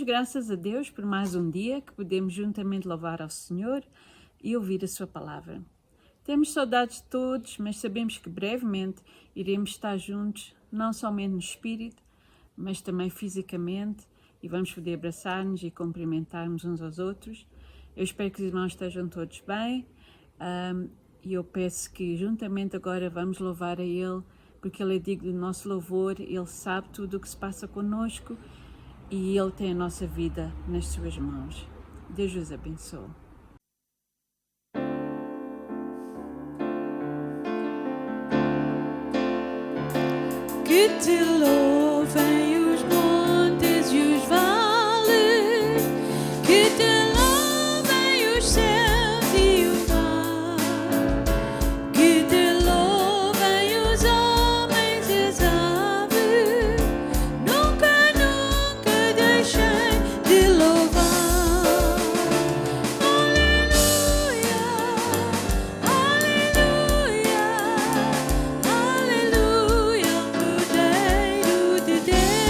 graças a Deus por mais um dia que podemos juntamente louvar ao Senhor e ouvir a sua palavra. Temos saudades de todos, mas sabemos que brevemente iremos estar juntos, não somente no espírito, mas também fisicamente, e vamos poder abraçar-nos e cumprimentar-nos uns aos outros. Eu espero que os irmãos estejam todos bem, e eu peço que juntamente agora vamos louvar a Ele, porque Ele é digno do nosso louvor, Ele sabe tudo o que se passa conosco e Ele tem a nossa vida nas suas mãos. Deus os abençoe. Que te louvem os montes e os vales, que te louvem os céus e o mar, que te louvem os homens e as aves, nunca, nunca deixem de louvar. Aleluia, aleluia, aleluia, Cordeiro de Deus.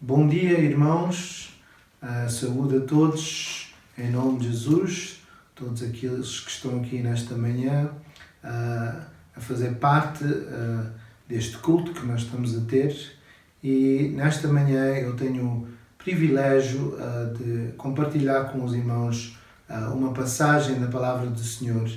Bom dia, irmãos, saúde a todos, em nome de Jesus, todos aqueles que estão aqui nesta manhã a fazer parte deste culto que nós estamos a ter. E nesta manhã eu tenho o privilégio de compartilhar com os irmãos uma passagem da Palavra do Senhor,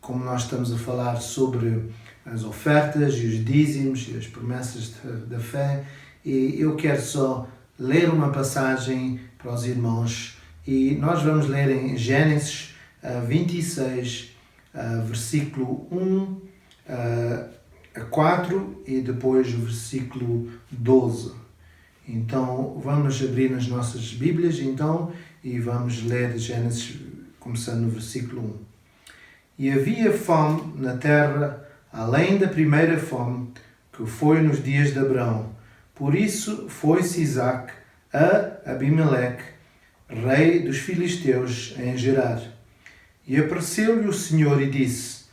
como nós estamos a falar sobre as ofertas e os dízimos e as promessas da fé. E eu quero só ler uma passagem para os irmãos e nós vamos ler em Gênesis 26, versículo 1 a 4 e depois o versículo 12. Então vamos abrir nas nossas Bíblias então, e vamos ler Gênesis começando no versículo 1. E havia fome na terra, além da primeira fome que foi nos dias de Abraão. Por isso foi-se Isaque a Abimeleque, rei dos filisteus, em Gerar. E apareceu-lhe o Senhor e disse: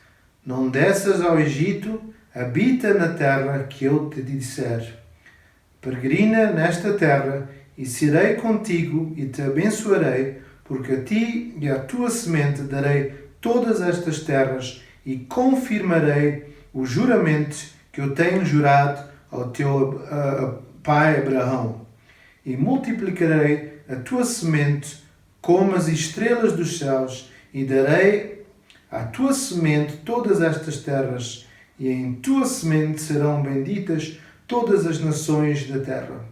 Não desças ao Egito, habita na terra que eu te disser. Peregrina nesta terra e serei contigo e te abençoarei, porque a ti e à tua semente darei todas estas terras e confirmarei os juramentos que eu tenho jurado ao teu pai Abraão. E multiplicarei a tua semente como as estrelas dos céus e darei à tua semente todas estas terras e em tua semente serão benditas todas as nações da terra.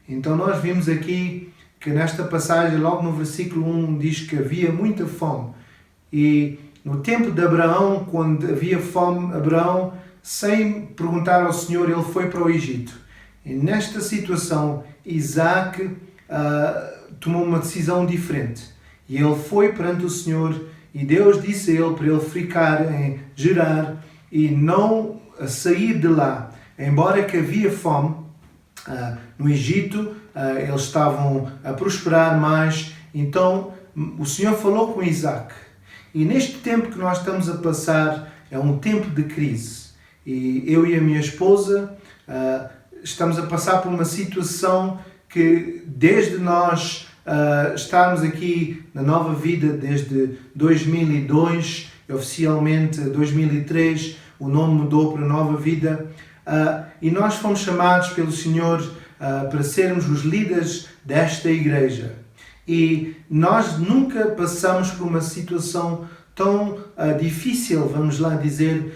Então nós vimos aqui que nesta passagem, logo no versículo 1, diz que havia muita fome. E no tempo de Abraão, quando havia fome, Abraão, sem perguntar ao Senhor, ele foi para o Egito. E nesta situação, Isaac tomou uma decisão diferente. E ele foi perante o Senhor e Deus disse a ele para ele ficar em Gerar e não sair de lá. Embora que havia fome no Egito, eles estavam a prosperar mais. Então o Senhor falou com Isaac. E neste tempo que nós estamos a passar é um tempo de crise. E eu e a minha esposa estamos a passar por uma situação que desde nós estarmos aqui na Nova Vida desde 2002, oficialmente 2003, o nome mudou para Nova Vida, e nós fomos chamados pelo Senhor para sermos os líderes desta igreja. E nós nunca passamos por uma situação tão difícil, vamos lá dizer,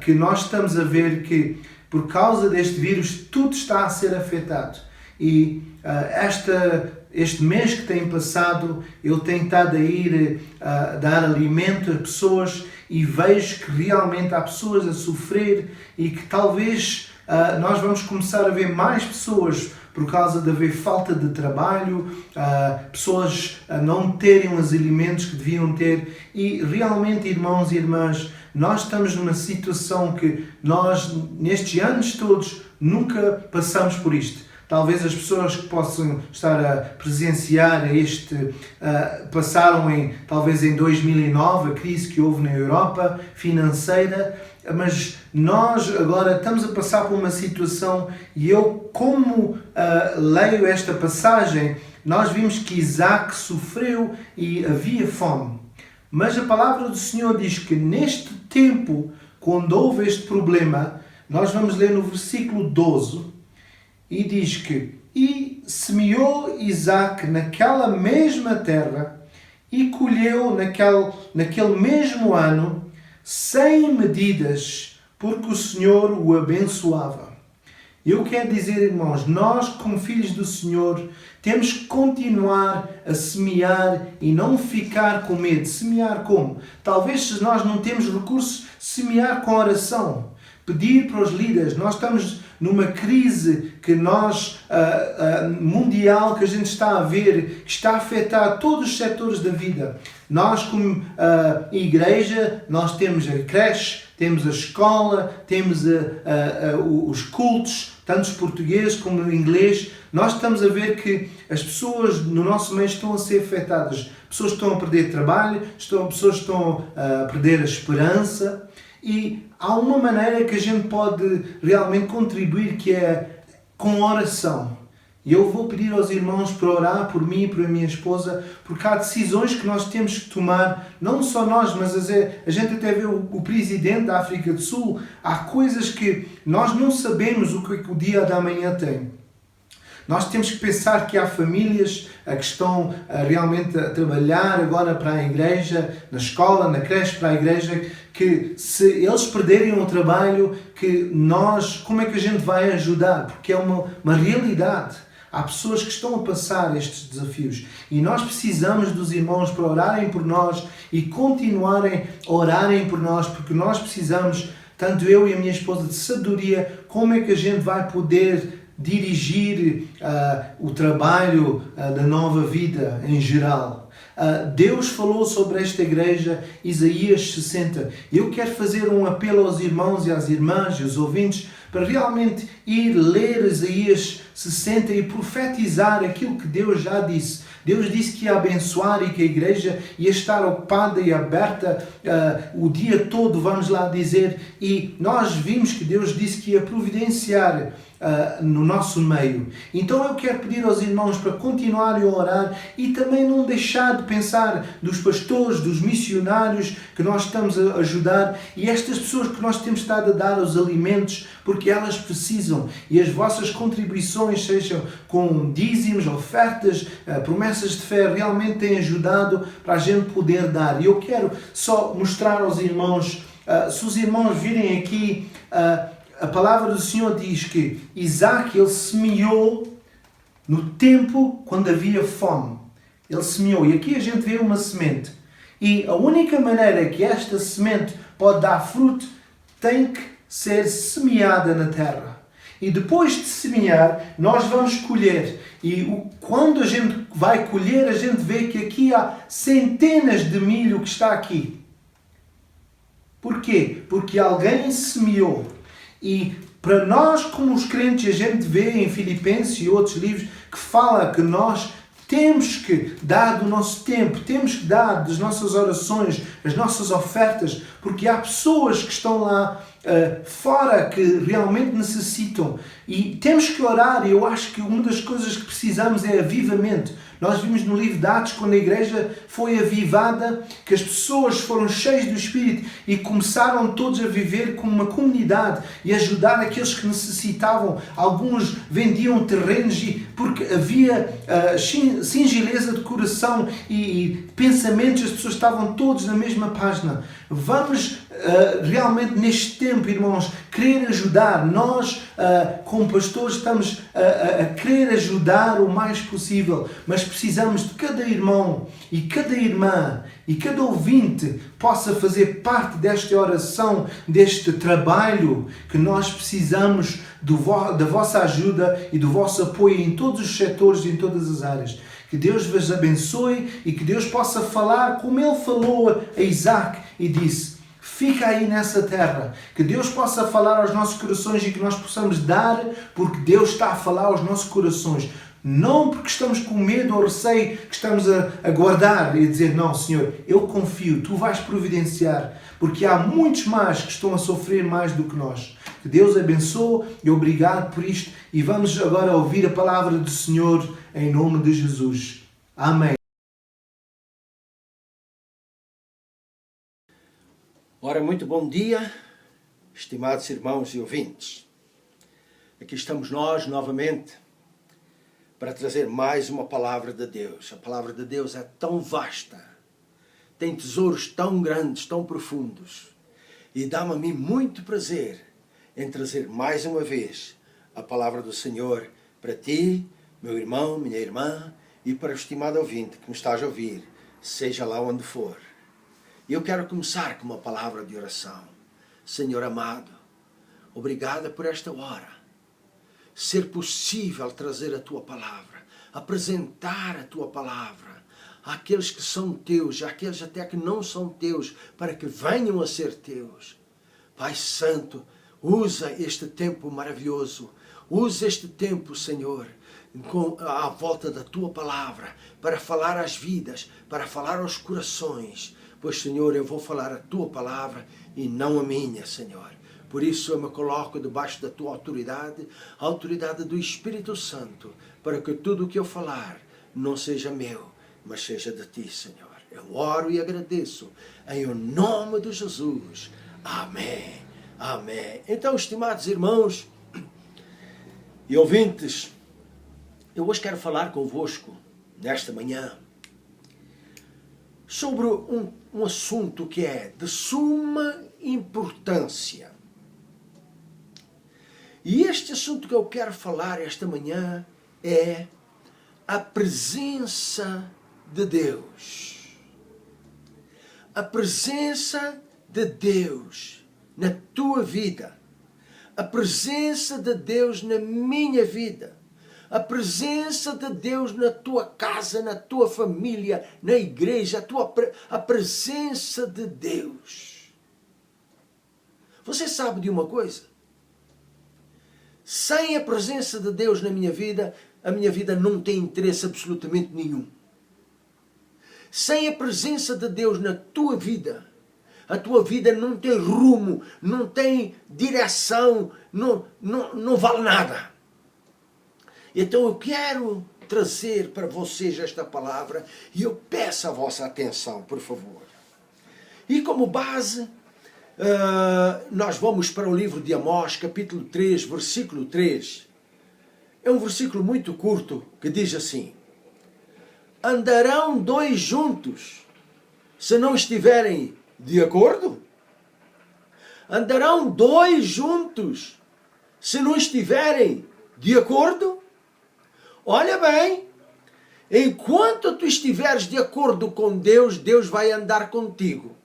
que nós estamos a ver que por causa deste vírus tudo está a ser afetado. E este mês que tem passado, eu tenho estado a ir dar alimento a pessoas e vejo que realmente há pessoas a sofrer e que talvez nós vamos começar a ver mais pessoas por causa de haver falta de trabalho, pessoas a não terem os alimentos que deviam ter. E realmente, irmãos e irmãs, nós estamos numa situação que nós, nestes anos todos, nunca passamos por isto. Talvez as pessoas que possam estar a presenciar passaram talvez em 2009, a crise que houve na Europa financeira, mas nós agora estamos a passar por uma situação e eu, como leio esta passagem, nós vimos que Isaac sofreu e havia fome. Mas a palavra do Senhor diz que neste tempo, quando houve este problema, nós vamos ler no versículo 12, e diz que e semeou Isaac naquela mesma terra e colheu naquele mesmo ano 100 medidas, porque o Senhor o abençoava. Eu quero dizer, irmãos, nós como filhos do Senhor temos que continuar a semear e não ficar com medo. Semear como? Talvez se nós não temos recursos, semear com oração. Pedir para os líderes. Nós estamos numa crise que mundial, que a gente está a ver, que está a afetar todos os setores da vida. Nós, como igreja, nós temos a creche, temos a escola, temos os cultos, tanto os portugueses como o inglês. Nós estamos a ver que as pessoas no nosso meio estão a ser afetadas. Pessoas estão a perder trabalho, pessoas estão a perder a esperança. E há uma maneira que a gente pode realmente contribuir, que é com oração. E eu vou pedir aos irmãos para orar por mim e por a minha esposa, porque há decisões que nós temos que tomar, não só nós, mas a gente até vê o presidente da África do Sul. Há coisas que nós não sabemos o que o dia da manhã tem. Nós temos que pensar que há famílias que estão realmente a trabalhar agora para a igreja, na escola, na creche para a igreja, que se eles perderem o trabalho, que nós, como é que a gente vai ajudar? Porque é uma realidade. Há pessoas que estão a passar estes desafios e nós precisamos dos irmãos para orarem por nós e continuarem a orarem por nós, porque nós precisamos, tanto eu e a minha esposa, de sabedoria, como é que a gente vai poder dirigir o trabalho da Nova Vida em geral. Deus falou sobre esta igreja, Isaías 60. Eu quero fazer um apelo aos irmãos e às irmãs e aos ouvintes para realmente ir ler Isaías 60 e profetizar aquilo que Deus já disse. Deus disse que ia abençoar e que a igreja ia estar ocupada e aberta o dia todo, vamos lá dizer, e nós vimos que Deus disse que ia providenciar no nosso meio. Então eu quero pedir aos irmãos para continuarem a orar e também não deixar de pensar dos pastores, dos missionários que nós estamos a ajudar e estas pessoas que nós temos estado a dar os alimentos, porque elas precisam, e as vossas contribuições, sejam com dízimos, ofertas, promessas de fé, realmente têm ajudado para a gente poder dar. E eu quero só mostrar aos irmãos, se os irmãos virem aqui, a palavra do Senhor diz que Isaac, ele semeou no tempo quando havia fome. Ele semeou. E aqui a gente vê uma semente. E a única maneira que esta semente pode dar fruto tem que ser semeada na terra. E depois de semear, nós vamos colher. E quando a gente vai colher, a gente vê que aqui há centenas de milho que está aqui. Porquê? Porque alguém semeou. E para nós, como os crentes, a gente vê em Filipenses e outros livros que fala que nós temos que dar do nosso tempo, temos que dar das nossas orações, as nossas ofertas, porque há pessoas que estão lá fora que realmente necessitam. E temos que orar, e eu acho que uma das coisas que precisamos é avivamento. Nós vimos no livro de Atos, quando a igreja foi avivada, que as pessoas foram cheias do Espírito e começaram todos a viver como uma comunidade e ajudar aqueles que necessitavam. Alguns vendiam terrenos porque havia singeleza de coração e pensamentos, as pessoas estavam todos na mesma página. Vamos realmente neste tempo, irmãos, querer ajudar. Nós, como pastores, estamos a querer ajudar o mais possível, mas precisamos de cada irmão e cada irmã e cada ouvinte possa fazer parte desta oração, deste trabalho que nós precisamos da vossa ajuda e do vosso apoio em todos os setores e em todas as áreas. Que Deus vos abençoe e que Deus possa falar como Ele falou a Isaac e disse: fica aí nessa terra. Que Deus possa falar aos nossos corações e que nós possamos dar, porque Deus está a falar aos nossos corações. Não porque estamos com medo ou receio, que estamos a guardar e a dizer: não, Senhor, eu confio, Tu vais providenciar, porque há muitos mais que estão a sofrer mais do que nós. Que Deus abençoe e obrigado por isto. E vamos agora ouvir a palavra do Senhor em nome de Jesus. Amém. Ora, muito bom dia, estimados irmãos e ouvintes. Aqui estamos nós novamente para trazer mais uma palavra de Deus. A palavra de Deus é tão vasta, tem tesouros tão grandes, tão profundos, e dá-me a mim muito prazer em trazer mais uma vez a palavra do Senhor para ti, meu irmão, minha irmã, e para o estimado ouvinte que me estás a ouvir, seja lá onde for. E eu quero começar com uma palavra de oração. Senhor amado, obrigada por esta hora. Ser possível trazer a Tua palavra, apresentar a Tua palavra àqueles que são Teus, àqueles até que não são Teus, para que venham a ser Teus. Pai Santo, usa este tempo maravilhoso, usa este tempo, Senhor, à volta da Tua palavra, para falar às vidas, para falar aos corações. Pois, Senhor, eu vou falar a Tua palavra e não a minha, Senhor. Por isso eu me coloco debaixo da Tua autoridade, a autoridade do Espírito Santo, para que tudo o que eu falar não seja meu, mas seja de Ti, Senhor. Eu oro e agradeço em o nome de Jesus. Amém. Amém. Então, estimados irmãos e ouvintes, eu hoje quero falar convosco, nesta manhã, sobre um assunto que é de suma importância. E este assunto que eu quero falar esta manhã é a presença de Deus. A presença de Deus na tua vida. A presença de Deus na minha vida. A presença de Deus na tua casa, na tua família, na igreja, a presença de Deus. Você sabe de uma coisa? Sem a presença de Deus na minha vida, a minha vida não tem interesse absolutamente nenhum. Sem a presença de Deus na tua vida, a tua vida não tem rumo, não tem direção, não vale nada. Então eu quero trazer para vocês esta palavra e eu peço a vossa atenção, por favor. E como base, nós vamos para o livro de Amós, capítulo 3, versículo 3. É um versículo muito curto que diz assim: andarão dois juntos se não estiverem de acordo? Andarão dois juntos se não estiverem de acordo? Olha bem, enquanto tu estiveres de acordo com Deus, Deus vai andar contigo.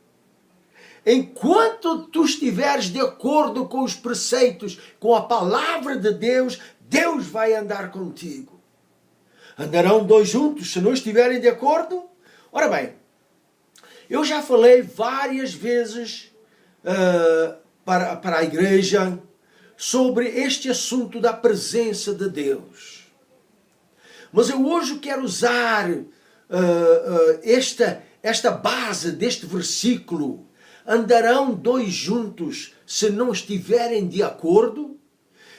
Enquanto tu estiveres de acordo com os preceitos, com a palavra de Deus, Deus vai andar contigo. Andarão dois juntos se não estiverem de acordo? Ora bem, eu já falei várias vezes para a igreja sobre este assunto da presença de Deus. Mas eu hoje quero usar esta base deste versículo. Andarão dois juntos se não estiverem de acordo?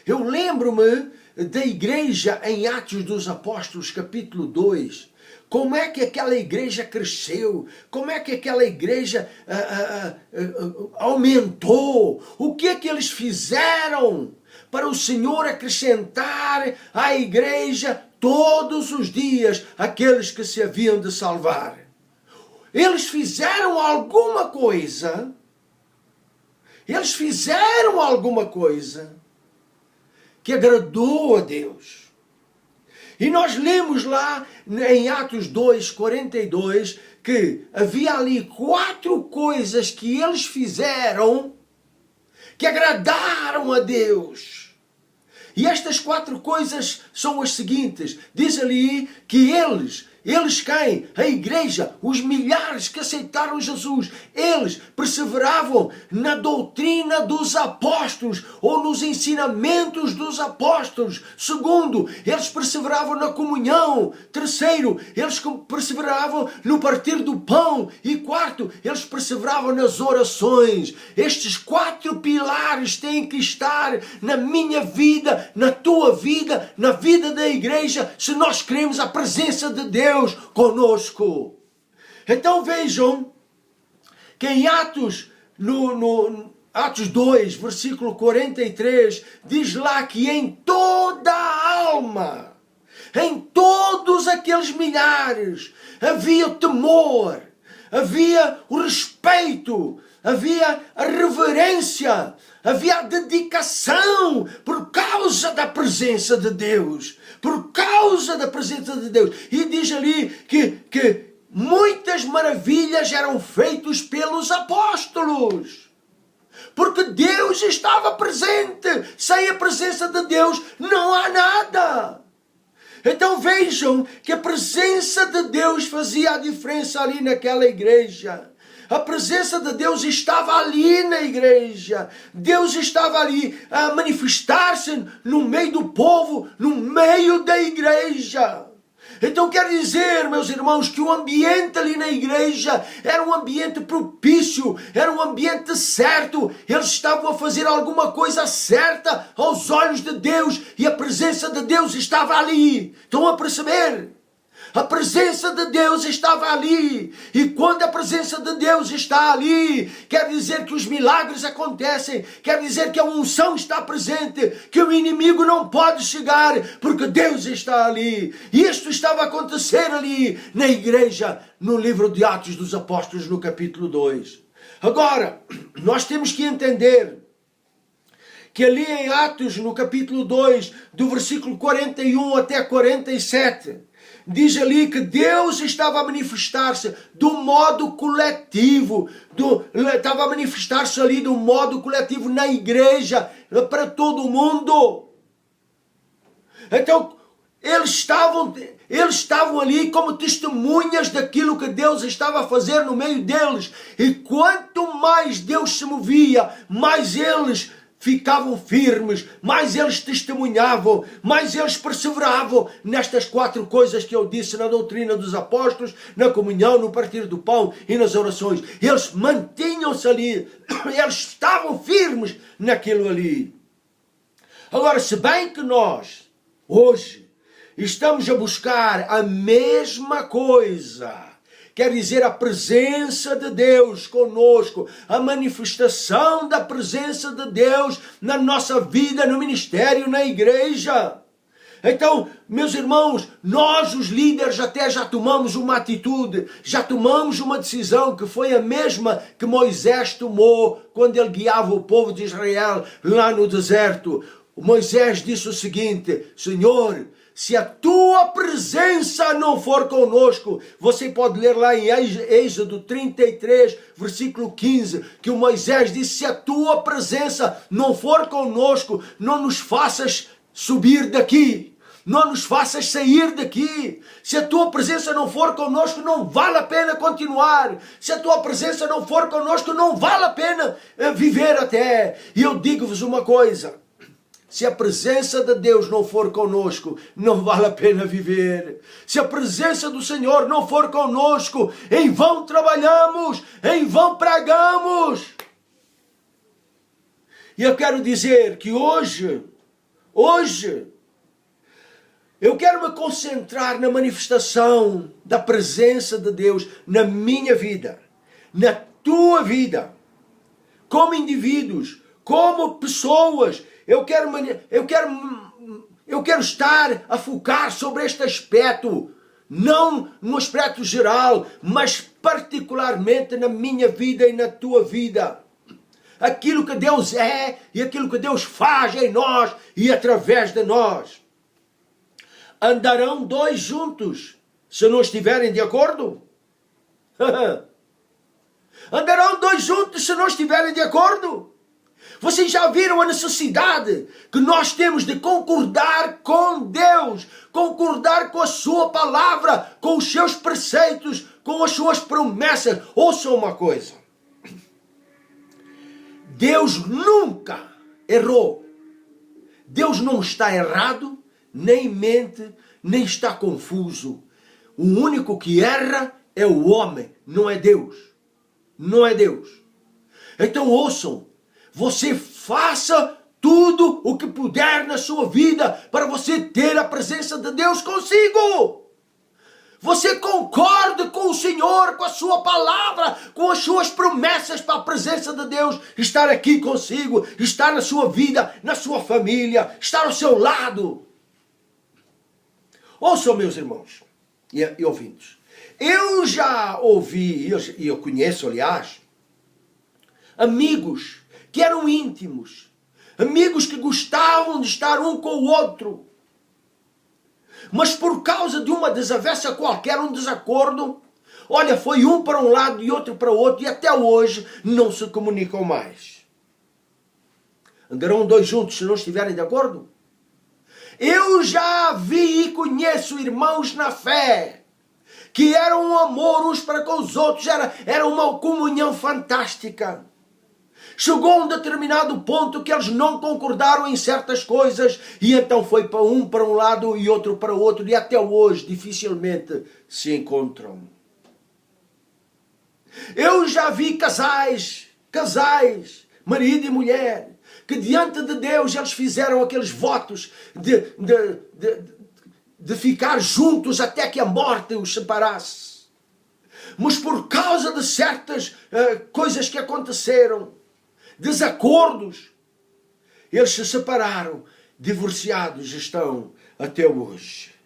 Eu lembro-me da igreja em Atos dos Apóstolos, capítulo 2. Como é que aquela igreja cresceu? Como é que aquela igreja aumentou? O que é que eles fizeram para o Senhor acrescentar à igreja todos os dias aqueles que se haviam de salvar? Eles fizeram alguma coisa. Eles fizeram alguma coisa que agradou a Deus. E nós lemos lá em Atos 2, 42, que havia ali 4 coisas que eles fizeram que agradaram a Deus. E estas 4 coisas são as seguintes. Diz ali que eles quem? A igreja, os milhares que aceitaram Jesus, eles perseveravam na doutrina dos apóstolos ou nos ensinamentos dos apóstolos. Segundo, eles perseveravam na comunhão. Terceiro, eles perseveravam no partir do pão. E quarto, eles perseveravam nas orações. Estes 4 pilares têm que estar na minha vida, na tua vida, na vida da igreja, se nós queremos a presença de Deus conosco. Então vejam que em Atos, Atos 2, versículo 43, diz lá que em toda a alma, em todos aqueles milhares, havia o temor, havia o respeito, havia a reverência, havia a dedicação por causa da presença de Deus. Por causa da presença de Deus. E diz ali que muitas maravilhas eram feitas pelos apóstolos. Porque Deus estava presente. Sem a presença de Deus não há nada. Então vejam que a presença de Deus fazia a diferença ali naquela igreja. A presença de Deus estava ali na igreja. Deus estava ali a manifestar-se no meio do povo, no meio da igreja. Então quer dizer, meus irmãos, que o ambiente ali na igreja era um ambiente propício, era um ambiente certo. Eles estavam a fazer alguma coisa certa aos olhos de Deus e a presença de Deus estava ali. Estão a perceber? A presença de Deus estava ali. E quando a presença de Deus está ali, quer dizer que os milagres acontecem. Quer dizer que a unção está presente. Que o inimigo não pode chegar, porque Deus está ali. E isto estava a acontecer ali na igreja, no livro de Atos dos Apóstolos, no capítulo 2. Agora, nós temos que entender que ali em Atos, no capítulo 2, do versículo 41 até 47... diz ali que Deus estava a manifestar-se do modo coletivo, estava a manifestar-se ali do modo coletivo na igreja, para todo o mundo. Então, eles estavam ali como testemunhas daquilo que Deus estava a fazer no meio deles. E quanto mais Deus se movia, mais eles ficavam firmes, mais eles testemunhavam, mais eles perseveravam nestas 4 coisas que eu disse na doutrina dos apóstolos, na comunhão, no partir do pão e nas orações. Eles mantinham-se ali, eles estavam firmes naquilo ali. Agora, se bem que nós, hoje, estamos a buscar a mesma coisa, quer dizer, a presença de Deus conosco, a manifestação da presença de Deus na nossa vida, no ministério, na igreja. Então, meus irmãos, nós os líderes até já tomamos uma atitude, já tomamos uma decisão que foi a mesma que Moisés tomou quando ele guiava o povo de Israel lá no deserto. O Moisés disse o seguinte: Senhor, se a tua presença não for conosco, você pode ler lá em Êxodo 33, versículo 15, que o Moisés disse: se a tua presença não for conosco, não nos faças subir daqui, não nos faças sair daqui. Se a tua presença não for conosco, não vale a pena continuar. Se a tua presença não for conosco, não vale a pena viver até. E eu digo-vos uma coisa: se a presença de Deus não for conosco, não vale a pena viver. Se a presença do Senhor não for conosco, em vão trabalhamos, em vão pregamos. E eu quero dizer que hoje, eu quero me concentrar na manifestação da presença de Deus na minha vida, na tua vida, como indivíduos, como pessoas. Eu quero estar a focar sobre este aspecto, não no aspecto geral, mas particularmente na minha vida e na tua vida. Aquilo que Deus é e aquilo que Deus faz em nós e através de nós. Andarão 2 juntos se não estiverem de acordo? Andarão 2 juntos se não estiverem de acordo? Vocês já viram a necessidade que nós temos de concordar com Deus, concordar com a sua palavra, com os seus preceitos, com as suas promessas. Ouçam uma coisa: Deus nunca errou. Deus não está errado, nem mente, nem está confuso. O único que erra é o homem, não é Deus. Não é Deus. Então ouçam: você faça tudo o que puder na sua vida para você ter a presença de Deus consigo. Você concorde com o Senhor, com a sua palavra, com as suas promessas para a presença de Deus estar aqui consigo, estar na sua vida, na sua família, estar ao seu lado. Ouçam, meus irmãos e ouvintes. Eu já ouvi, e eu conheço, aliás, amigos que eram íntimos, amigos que gostavam de estar um com o outro, mas por causa de uma desavença qualquer, um desacordo, olha, foi um para um lado e outro para o outro, e até hoje não se comunicam mais. Andarão 2 juntos se não estiverem de acordo? Eu já vi e conheço irmãos na fé que eram um amor uns para com os outros, era uma comunhão fantástica. Chegou a um determinado ponto que eles não concordaram em certas coisas e então foi para um lado e outro para o outro, e até hoje dificilmente se encontram. Eu já vi casais, marido e mulher, que diante de Deus eles fizeram aqueles votos de ficar juntos até que a morte os separasse. Mas por causa de certas coisas que aconteceram, desacordos, eles se separaram, divorciados estão até hoje.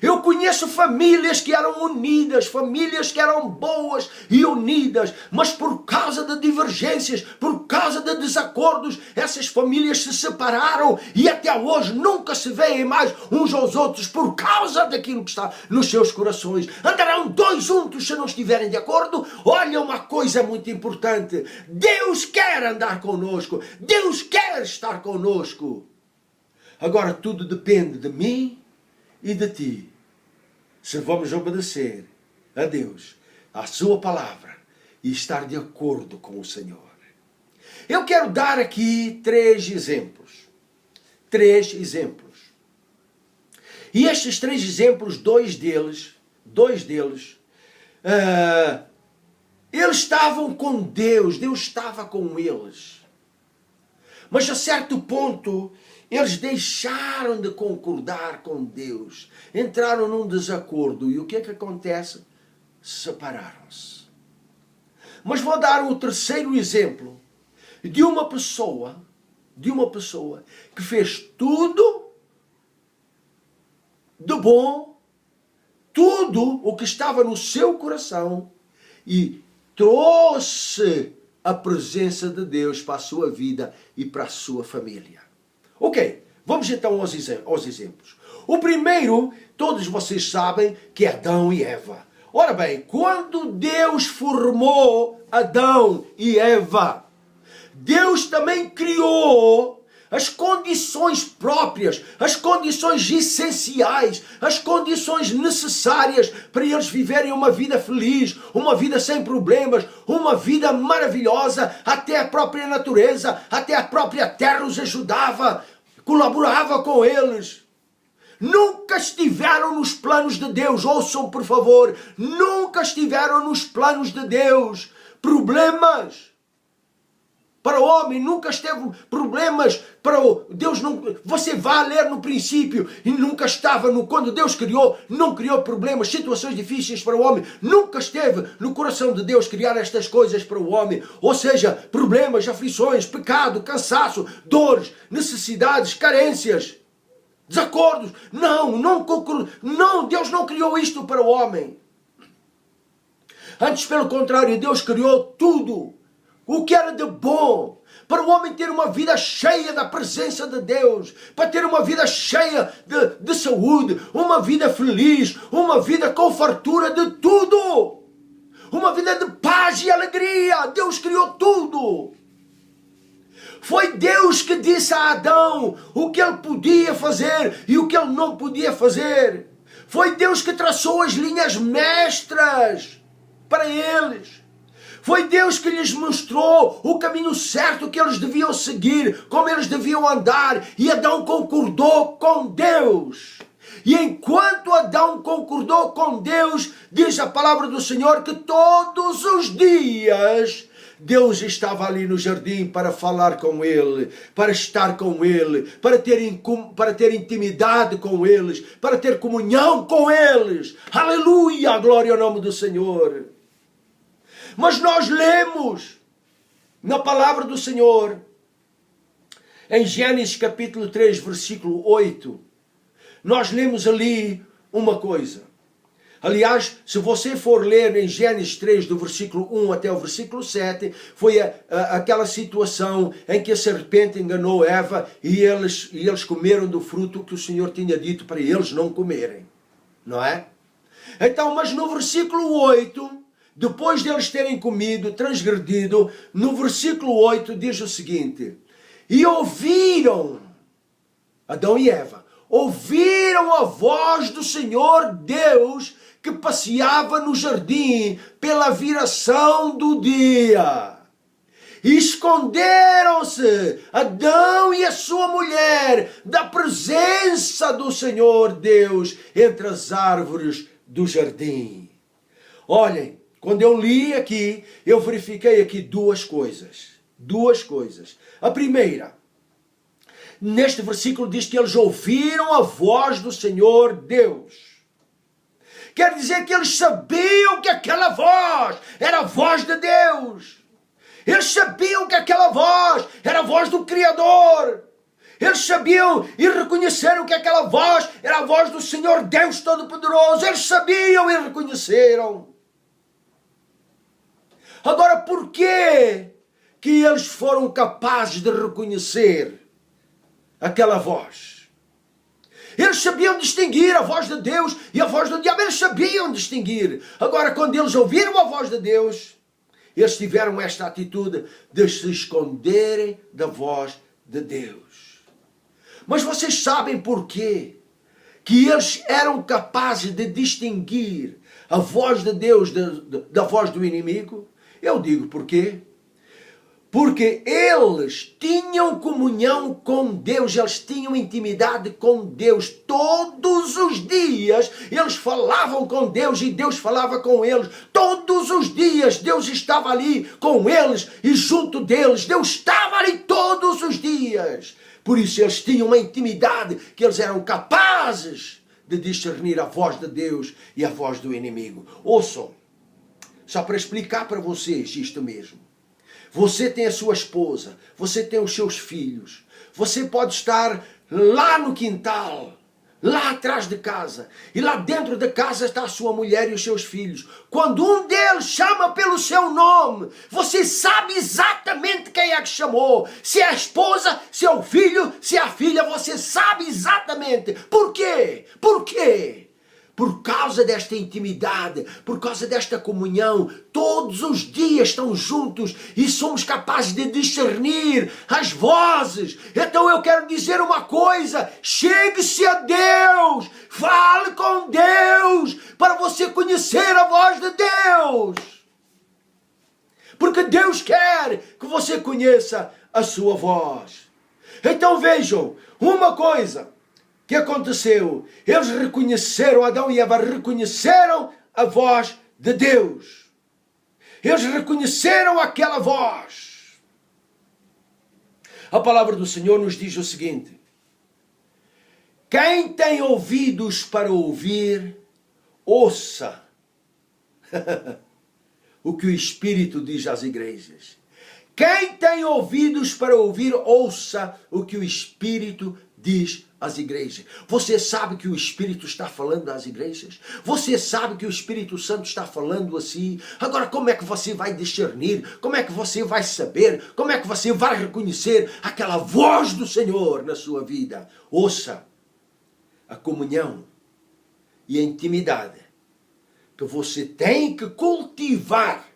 Eu conheço famílias que eram unidas, famílias que eram boas e unidas, mas por causa de divergências, por causa de desacordos, essas famílias se separaram e até hoje nunca se veem mais uns aos outros por causa daquilo que está nos seus corações. Andarão 2 juntos se não estiverem de acordo? Olha, uma coisa muito importante: Deus quer andar conosco, Deus quer estar conosco. Agora tudo depende de mim e de ti, se vamos obedecer a Deus, à sua palavra, e estar de acordo com o Senhor. Eu quero dar aqui 3 exemplos. 3 exemplos. E estes 3 exemplos, dois deles, eles estavam com Deus estava com eles. Mas a certo ponto, eles deixaram de concordar com Deus. Entraram num desacordo. E o que é que acontece? Separaram-se. Mas vou dar o terceiro exemplo de uma pessoa que fez tudo de bom, tudo o que estava no seu coração e trouxe a presença de Deus para a sua vida e para a sua família. Ok, vamos então aos exemplos. O primeiro, todos vocês sabem que é Adão e Eva. Ora bem, quando Deus formou Adão e Eva, Deus também criou as condições próprias, as condições essenciais, as condições necessárias para eles viverem uma vida feliz, uma vida sem problemas, uma vida maravilhosa. Até a própria natureza, até a própria terra os ajudava, colaborava com eles. Nunca estiveram nos planos de Deus, ouçam por favor, nunca estiveram nos planos de Deus problemas. Para o homem nunca esteve problemas, para o Deus não. Você vai ler no princípio e nunca estava quando Deus criou, não criou problemas, situações difíceis para o homem. Nunca esteve no coração de Deus criar estas coisas para o homem. Ou seja, problemas, aflições, pecado, cansaço, dores, necessidades, carências, desacordos. Não, Deus não criou isto para o homem. Antes, pelo contrário, Deus criou tudo o que era de bom, para o homem ter uma vida cheia da presença de Deus, para ter uma vida cheia de saúde, uma vida feliz, uma vida com fartura de tudo, uma vida de paz e alegria. Deus criou tudo. Foi Deus que disse a Adão o que ele podia fazer e o que ele não podia fazer. Foi Deus que traçou as linhas mestras para eles. Foi Deus que lhes mostrou o caminho certo que eles deviam seguir, como eles deviam andar. E Adão concordou com Deus. E enquanto Adão concordou com Deus, diz a palavra do Senhor que todos os dias Deus estava ali no jardim para falar com ele, para estar com ele, para ter intimidade com eles, para ter comunhão com eles. Aleluia, glória ao nome do Senhor. Mas nós lemos na palavra do Senhor, em Gênesis capítulo 3, versículo 8, nós lemos ali uma coisa. Aliás, se você for ler em Gênesis 3, do versículo 1 até o versículo 7, foi aquela situação em que a serpente enganou Eva e eles comeram do fruto que o Senhor tinha dito para eles não comerem. Não é? Então, mas no versículo 8... depois de eles terem comido, transgredido, no versículo 8 diz o seguinte: e ouviram, Adão e Eva, ouviram a voz do Senhor Deus que passeava no jardim pela viração do dia. E esconderam-se Adão e a sua mulher da presença do Senhor Deus entre as árvores do jardim. Olhem, quando eu li aqui, eu verifiquei aqui duas coisas. A primeira, neste versículo diz que eles ouviram a voz do Senhor Deus. Quer dizer que eles sabiam que aquela voz era a voz de Deus. Eles sabiam que aquela voz era a voz do Criador. Eles sabiam e reconheceram que aquela voz era a voz do Senhor Deus Todo-Poderoso. Eles sabiam e reconheceram. Agora, por que eles foram capazes de reconhecer aquela voz? Eles sabiam distinguir a voz de Deus e a voz do diabo. Eles sabiam distinguir. Agora, quando eles ouviram a voz de Deus, eles tiveram esta atitude de se esconderem da voz de Deus. Mas vocês sabem por quê? Que eles eram capazes de distinguir a voz de Deus da voz do inimigo? Eu digo por quê? Porque eles tinham comunhão com Deus, eles tinham intimidade com Deus. Todos os dias eles falavam com Deus e Deus falava com eles. Todos os dias Deus estava ali com eles e junto deles. Deus estava ali todos os dias. Por isso eles tinham uma intimidade que eles eram capazes de discernir a voz de Deus e a voz do inimigo. Ouçam, só para explicar para vocês isto mesmo. Você tem a sua esposa, você tem os seus filhos, você pode estar lá no quintal, lá atrás de casa, e lá dentro da casa está a sua mulher e os seus filhos. Quando um deles chama pelo seu nome, você sabe exatamente quem é que chamou. Se é a esposa, se é o filho, se é a filha, você sabe exatamente. Por quê? Por quê? Por causa desta intimidade, por causa desta comunhão, todos os dias estão juntos e somos capazes de discernir as vozes. Então eu quero dizer uma coisa: chegue-se a Deus, fale com Deus, para você conhecer a voz de Deus. Porque Deus quer que você conheça a sua voz. Então vejam, uma coisa que aconteceu, eles reconheceram, Adão e Eva reconheceram a voz de Deus. Eles reconheceram aquela voz. A palavra do Senhor nos diz o seguinte: quem tem ouvidos para ouvir, ouça o que o Espírito diz às igrejas. Quem tem ouvidos para ouvir, ouça o que o Espírito diz às igrejas. Você sabe que o Espírito está falando às igrejas? Você sabe que o Espírito Santo está falando assim? Agora, como é que você vai discernir? Como é que você vai saber? Como é que você vai reconhecer aquela voz do Senhor na sua vida? Ouça a comunhão e a intimidade que você tem que cultivar.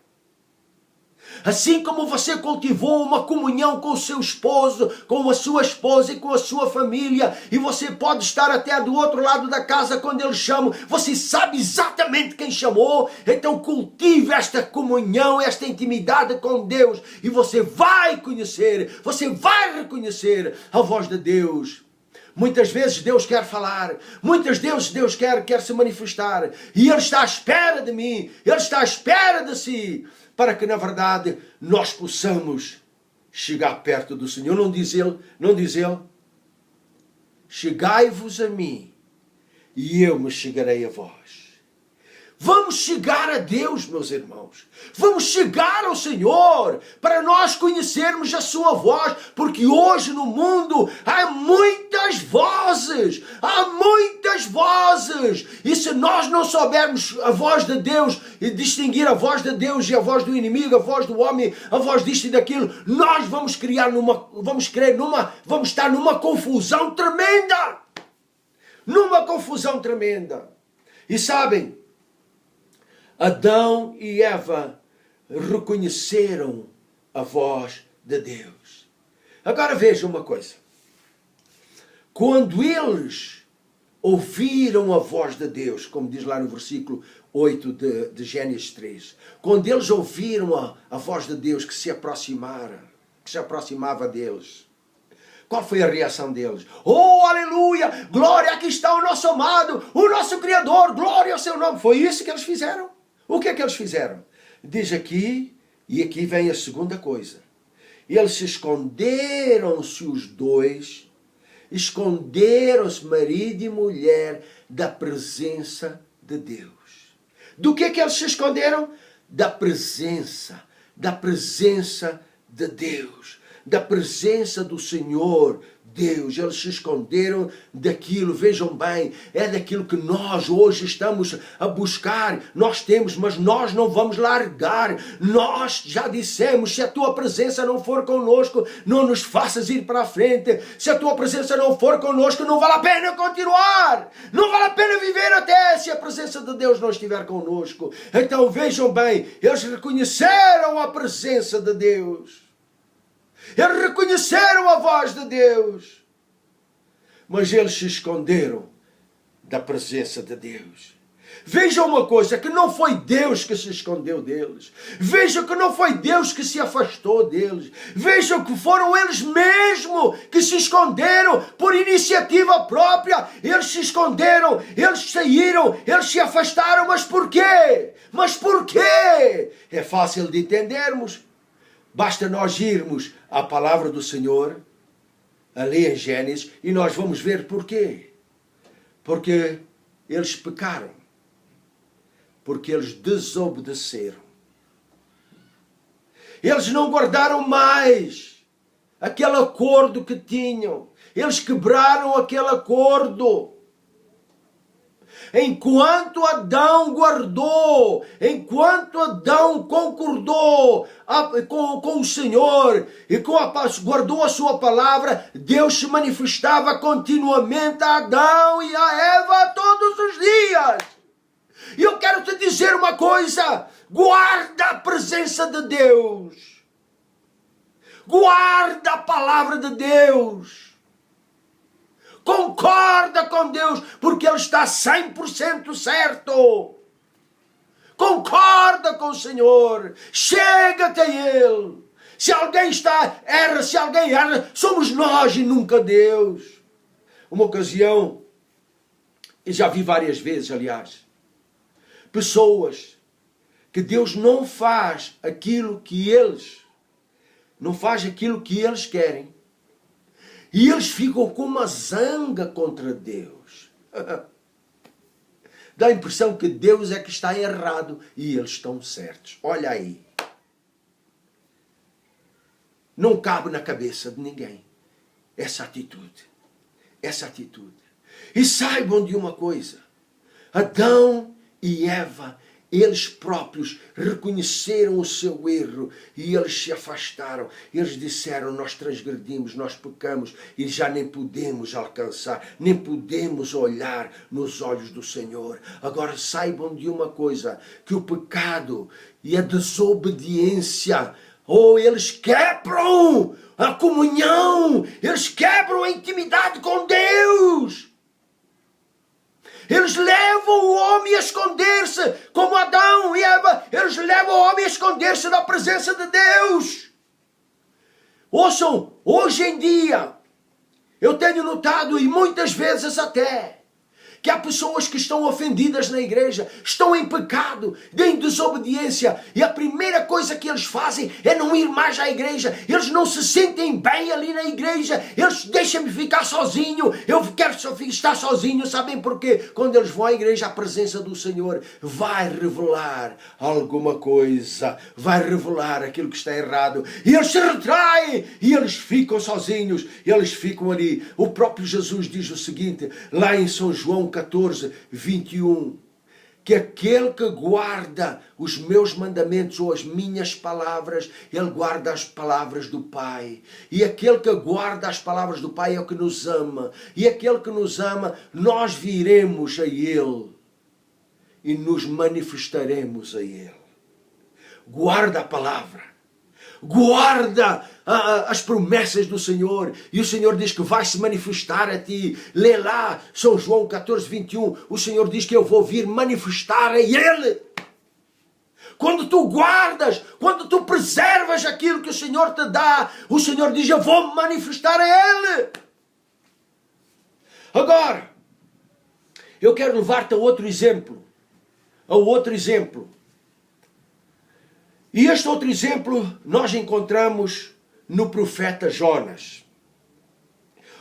Assim como você cultivou uma comunhão com o seu esposo, com a sua esposa e com a sua família, e você pode estar até do outro lado da casa quando eles chamam, você sabe exatamente quem chamou, então cultive esta comunhão, esta intimidade com Deus, e você vai conhecer, você vai reconhecer a voz de Deus. Muitas vezes Deus quer falar, muitas vezes Deus quer se manifestar, e Ele está à espera de mim, Ele está à espera de si, para que na verdade nós possamos chegar perto do Senhor. Não diz Ele, chegai-vos a mim e eu me chegarei a vós. Vamos chegar a Deus, meus irmãos. Vamos chegar ao Senhor para nós conhecermos a sua voz, porque hoje no mundo há muitas vozes. Há muitas vozes. E se nós não soubermos a voz de Deus e distinguir a voz de Deus e a voz do inimigo, a voz do homem, a voz disto e daquilo, nós vamos vamos estar numa confusão tremenda. Numa confusão tremenda. E sabem, Adão e Eva reconheceram a voz de Deus. Agora veja uma coisa. Quando eles ouviram a voz de Deus, como diz lá no versículo 8 de Gênesis 3, quando eles ouviram a voz de Deus que se aproximava deles, qual foi a reação deles? Oh, aleluia! Glória, aqui está o nosso amado, o nosso Criador, glória ao seu nome. Foi isso que eles fizeram. O que é que eles fizeram? Diz aqui, e aqui vem a segunda coisa. Eles se esconderam-se os dois, esconderam-se marido e mulher da presença de Deus. Do que é que eles se esconderam? Da presença de Deus, da presença do Senhor Deus. Eles se esconderam daquilo, vejam bem, é daquilo que nós hoje estamos a buscar. Nós temos, mas nós não vamos largar. Nós já dissemos, se a tua presença não for conosco, não nos faças ir para a frente. Se a tua presença não for conosco, não vale a pena continuar. Não vale a pena viver até se a presença de Deus não estiver conosco. Então vejam bem, eles reconheceram a presença de Deus. Eles reconheceram a voz de Deus, mas eles se esconderam da presença de Deus. Veja uma coisa, que não foi Deus que se escondeu deles. Veja que não foi Deus que se afastou deles. Veja que foram eles mesmos que se esconderam por iniciativa própria. Eles se esconderam, eles saíram, eles se afastaram. Mas porquê? Mas porquê? É fácil de entendermos. Basta nós irmos à palavra do Senhor, ali em Gênesis, e nós vamos ver porquê. Porque eles pecaram. Porque eles desobedeceram. Eles não guardaram mais aquele acordo que tinham. Eles quebraram aquele acordo. Enquanto Adão guardou, enquanto Adão concordou com o Senhor e guardou a sua palavra, Deus se manifestava continuamente a Adão e a Eva todos os dias. E eu quero te dizer uma coisa: guarda a presença de Deus, guarda a palavra de Deus, concorda com Deus, porque Ele está 100% certo. Concorda com o Senhor, chega-te a Ele. Se alguém erra, se alguém erra, somos nós e nunca Deus. Uma ocasião, e já vi várias vezes, aliás, pessoas que Deus não faz aquilo que eles querem, e eles ficam com uma zanga contra Deus. Dá a impressão que Deus é que está errado e eles estão certos. Olha aí. Não cabe na cabeça de ninguém essa atitude. Essa atitude. E saibam de uma coisa: Adão e Eva, eles próprios reconheceram o seu erro e eles se afastaram. Eles disseram: nós transgredimos, nós pecamos e já nem podemos alcançar, nem podemos olhar nos olhos do Senhor. Agora saibam de uma coisa, que o pecado e a desobediência, eles quebram a comunhão, eles quebram a intimidade com Deus. Eles levam o homem a esconder-se, como Adão e Eva. Eles levam o homem a esconder-se da presença de Deus. Ouçam, hoje em dia, eu tenho notado, e muitas vezes até, que há pessoas que estão ofendidas na igreja, estão em pecado, em desobediência, e a primeira coisa que eles fazem é não ir mais à igreja. Eles não se sentem bem ali na igreja. Eles deixam-me ficar sozinho, eu quero só estar sozinho. Sabem porquê? Quando eles vão à igreja, a presença do Senhor vai revelar alguma coisa, vai revelar aquilo que está errado, e eles se retraem, e eles ficam sozinhos, eles ficam ali. O próprio Jesus diz o seguinte, lá em São João 14, 21, que aquele que guarda os meus mandamentos ou as minhas palavras, ele guarda as palavras do Pai. E aquele que guarda as palavras do Pai é o que nos ama. E aquele que nos ama, nós viremos a Ele e nos manifestaremos a Ele. Guarda a palavra. Guarda as promessas do Senhor. E o Senhor diz que vai se manifestar a ti. Lê lá São João 14, 21. O Senhor diz que eu vou vir manifestar a Ele. Quando tu guardas, quando tu preservas aquilo que o Senhor te dá, o Senhor diz: eu vou manifestar a Ele. Agora, eu quero levar-te a outro exemplo. E este outro exemplo nós encontramos no profeta Jonas.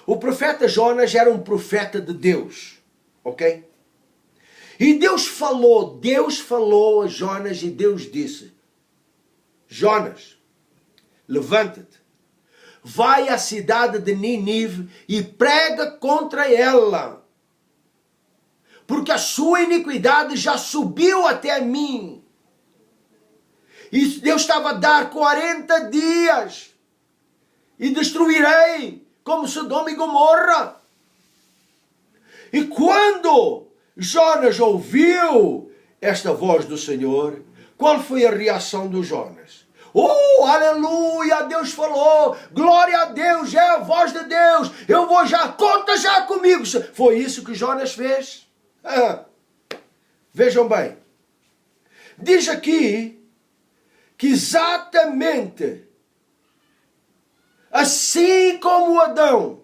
O profeta Jonas era um profeta de Deus, ok? E Deus falou a Jonas e Deus disse: Jonas, levanta-te, vai à cidade de Nínive e prega contra ela, porque a sua iniquidade já subiu até mim. E Deus estava a dar 40 dias. E destruirei como Sodoma e Gomorra. E quando Jonas ouviu esta voz do Senhor, qual foi a reação do Jonas? Oh, aleluia, Deus falou, glória a Deus, é a voz de Deus, eu vou já, conta já comigo. Foi isso que Jonas fez. Vejam bem. Diz aqui que exatamente assim como Adão,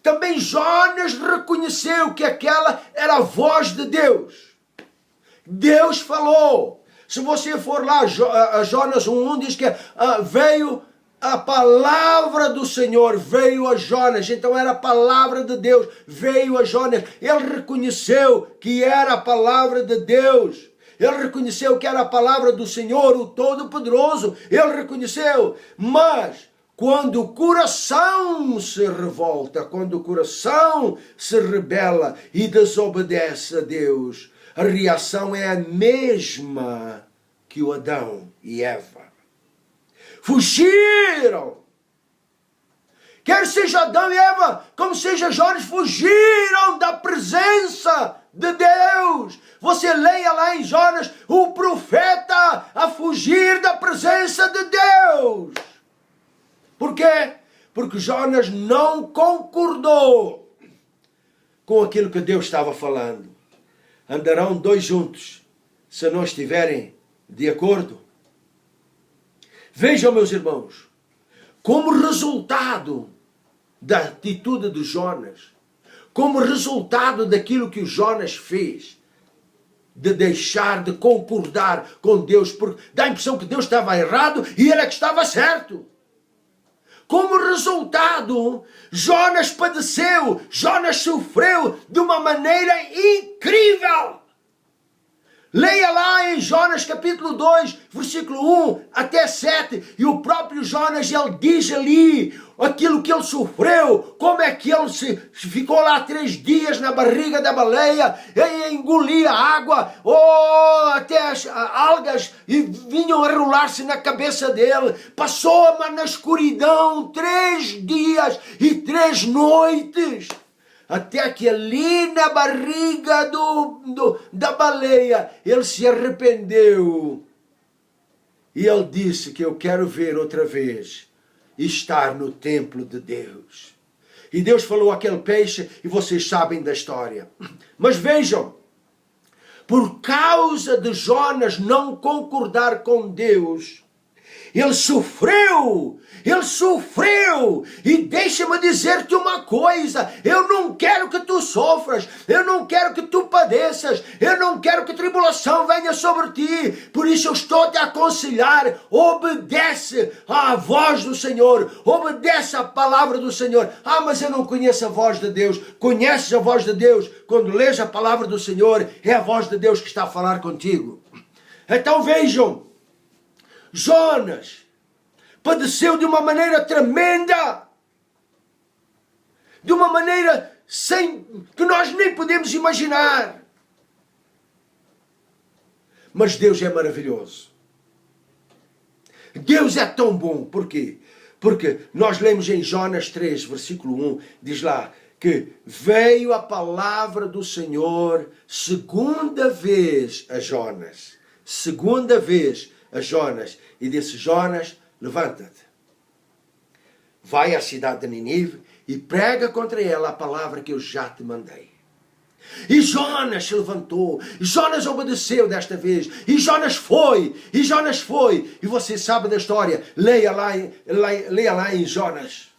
também Jonas reconheceu que aquela era a voz de Deus. Deus falou. Se você for lá, a Jonas 1:1 diz que veio a palavra do Senhor, veio a Jonas. Então era a palavra de Deus, veio a Jonas. Ele reconheceu que era a palavra de Deus. Ele reconheceu que era a palavra do Senhor, o Todo-Poderoso. Ele reconheceu. Mas quando o coração se revolta, quando o coração se rebela e desobedece a Deus, a reação é a mesma que o Adão e Eva. Fugiram. Quer seja Adão e Eva, como seja Jonas, fugiram da presença de Deus. Você leia lá em Jonas, o profeta a fugir da presença de Deus. Por quê? Porque Jonas não concordou com aquilo que Deus estava falando. Andarão dois juntos, se não estiverem de acordo. Vejam, meus irmãos, como resultado da atitude de Jonas, como resultado daquilo que o Jonas fez, de deixar de concordar com Deus, porque dá a impressão que Deus estava errado e ele é que estava certo. Como resultado, Jonas padeceu, Jonas sofreu de uma maneira incrível. Leia lá em Jonas capítulo 2, versículo 1 até 7, e o próprio Jonas, ele diz ali aquilo que ele sofreu, como é que ele ficou lá 3 dias na barriga da baleia, e engolia água, até as algas vinham a rolar-se na cabeça dele, passou na escuridão 3 dias e 3 noites, até que ali na barriga da baleia, ele se arrependeu. E ele disse que eu quero ver outra vez, estar no templo de Deus. E Deus falou àquele peixe, e vocês sabem da história. Mas vejam, por causa de Jonas não concordar com Deus, ele sofreu. E deixa-me dizer-te uma coisa, eu não quero que tu sofras, eu não quero que tu padeças, eu não quero que tribulação venha sobre ti, por isso eu estou a te aconselhar, obedece à voz do Senhor, obedece à palavra do Senhor. Mas eu não conheço a voz de Deus. Conheces a voz de Deus quando lês a palavra do Senhor, é a voz de Deus que está a falar contigo. Então vejam, Jonas padeceu de uma maneira tremenda, de uma maneira que nós nem podemos imaginar. Mas Deus é maravilhoso. Deus é tão bom. Por quê? Porque nós lemos em Jonas 3, versículo 1, diz lá que veio a palavra do Senhor segunda vez a Jonas. Segunda vez a Jonas. E disse: Jonas, levanta-te, vai à cidade de Nínive e prega contra ela a palavra que eu já te mandei. E Jonas se levantou, Jonas obedeceu desta vez, e Jonas foi. E você sabe da história, leia lá em Jonas,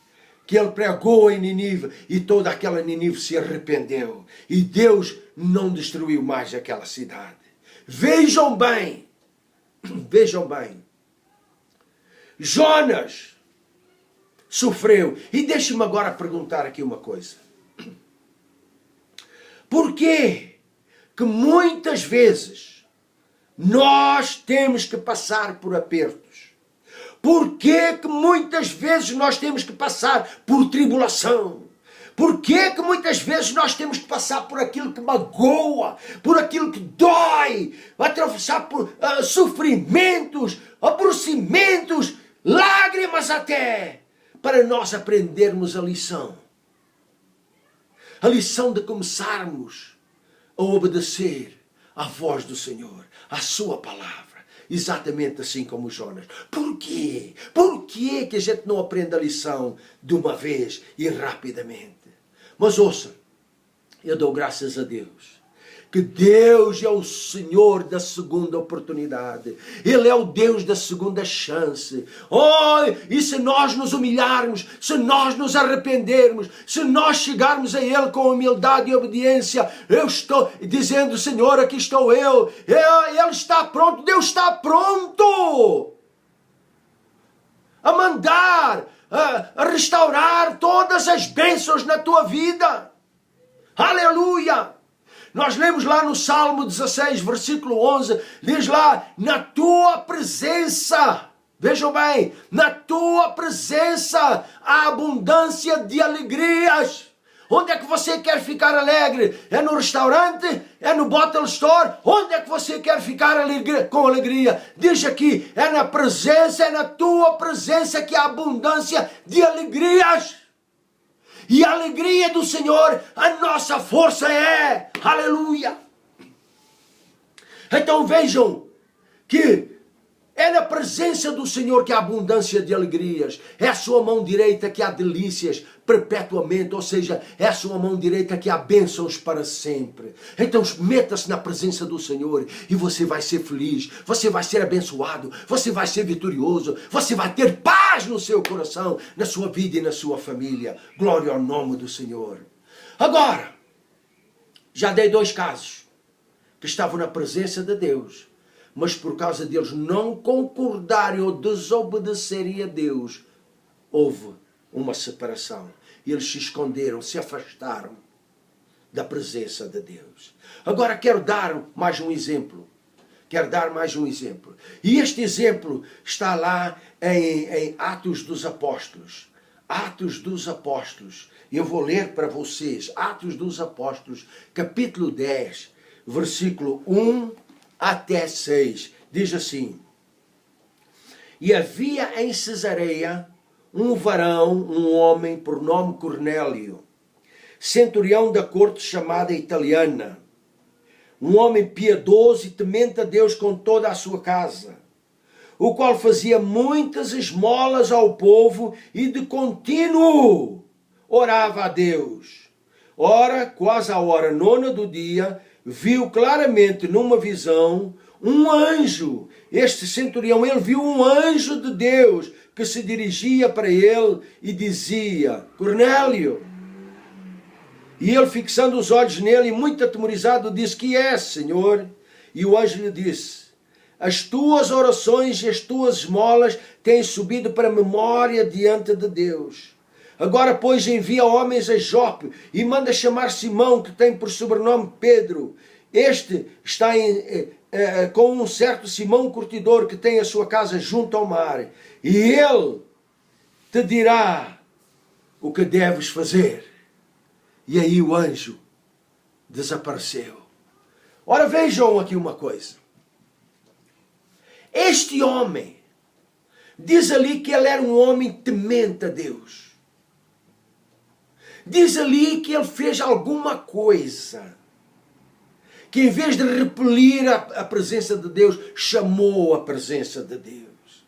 que ele pregou em Nínive, e toda aquela Nínive se arrependeu, e Deus não destruiu mais aquela cidade. Vejam bem, Jonas sofreu. E deixe-me agora perguntar aqui uma coisa. Por que muitas vezes nós temos que passar por apertos? Por que muitas vezes nós temos que passar por tribulação? Por que muitas vezes nós temos que passar por aquilo que magoa, por aquilo que dói, atravessar por sofrimentos, aborrecimentos, lágrimas até, para nós aprendermos a lição. A lição de começarmos a obedecer à voz do Senhor, à sua palavra, exatamente assim como Jonas. Por quê? Por que a gente não aprende a lição de uma vez e rapidamente? Mas ouça, eu dou graças a Deus que Deus é o Senhor da segunda oportunidade. Ele é o Deus da segunda chance. Oh, e se nós nos humilharmos, se nós nos arrependermos, se nós chegarmos a Ele com humildade e obediência, eu estou dizendo, Senhor, aqui estou eu. Ele está pronto, Deus está pronto a mandar, a restaurar todas as bênçãos na tua vida. Aleluia! Nós lemos lá no Salmo 16, versículo 11, diz lá, na tua presença, vejam bem, na tua presença há abundância de alegrias. Onde é que você quer ficar alegre? É no restaurante? É no bottle store? Onde é que você quer ficar com alegria? Diz aqui, é na presença, é na tua presença que há abundância de alegrias. E a alegria do Senhor, a nossa força é. Aleluia! Então vejam que é na presença do Senhor que há abundância de alegrias. É a sua mão direita que há delícias perpetuamente. Ou seja, é a sua mão direita que há bênçãos para sempre. Então meta-se na presença do Senhor e você vai ser feliz. Você vai ser abençoado. Você vai ser vitorioso. Você vai ter paz no seu coração, na sua vida e na sua família. Glória ao nome do Senhor. Agora, já dei 2 casos que estavam na presença de Deus, mas por causa deles não concordarem ou desobedecerem a Deus, houve uma separação. Eles se esconderam, se afastaram da presença de Deus. Agora quero dar mais um exemplo. E este exemplo está lá em Atos dos Apóstolos. Atos dos Apóstolos. Eu vou ler para vocês. Atos dos Apóstolos, capítulo 10, versículo 1 até 6. Diz assim: E havia em Cesareia um varão, um homem por nome Cornélio, centurião da corte chamada italiana, um homem piedoso e temente a Deus com toda a sua casa, o qual fazia muitas esmolas ao povo e de contínuo orava a Deus. Ora, quase à hora 9ª do dia, viu claramente numa visão um anjo. Este centurião, ele viu um anjo de Deus que se dirigia para ele e dizia: Cornélio. E ele, fixando os olhos nele, muito atemorizado, disse: Que é, Senhor? E o anjo lhe disse: As tuas orações e as tuas esmolas têm subido para a memória diante de Deus. Agora, pois, envia homens a Jope e manda chamar Simão, que tem por sobrenome Pedro. Este está com um certo Simão curtidor, que tem a sua casa junto ao mar. E ele te dirá o que deves fazer. E aí o anjo desapareceu. Ora, vejam aqui uma coisa. Este homem, diz ali que ele era um homem temente a Deus. Diz ali que ele fez alguma coisa que, em vez de repelir a presença de Deus, chamou a presença de Deus.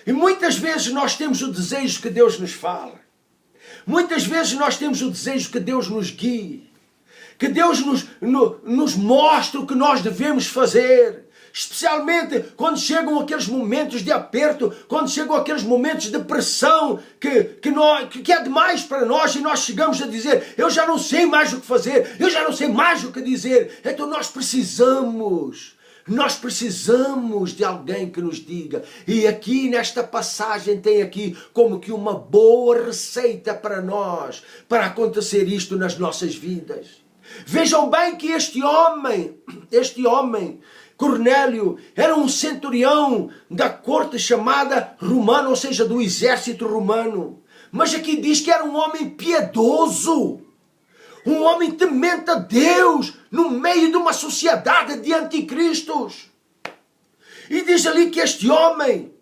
E muitas vezes nós temos o desejo que Deus nos fala. Muitas vezes nós temos o desejo que Deus nos guie. Que Deus nos mostre o que nós devemos fazer. Especialmente quando chegam aqueles momentos de aperto, quando chegam aqueles momentos de pressão que é demais para nós e nós chegamos a dizer: eu já não sei mais o que fazer, eu já não sei mais o que dizer. Então nós precisamos de alguém que nos diga. E aqui nesta passagem tem aqui como que uma boa receita para nós, para acontecer isto nas nossas vidas. Vejam bem que este homem, Cornélio, era um centurião da corte chamada romana, ou seja, do exército romano. Mas aqui diz que era um homem piedoso, um homem temente a Deus, no meio de uma sociedade de anticristos. E diz ali que este homem,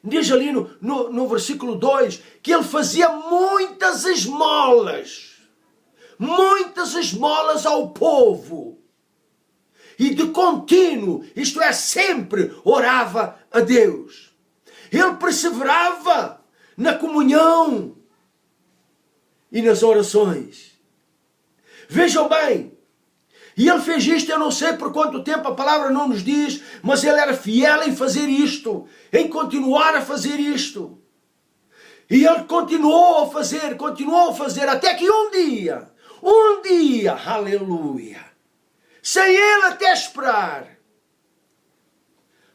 diz ali no versículo 2, que ele fazia muitas esmolas ao povo. E de contínuo, isto é, sempre orava a Deus. Ele perseverava na comunhão e nas orações. Vejam bem, E ele fez isto, eu não sei por quanto tempo, a palavra não nos diz, mas ele era fiel em fazer isto, em continuar a fazer isto. E ele continuou a fazer, até que um dia, aleluia, sem ele até esperar,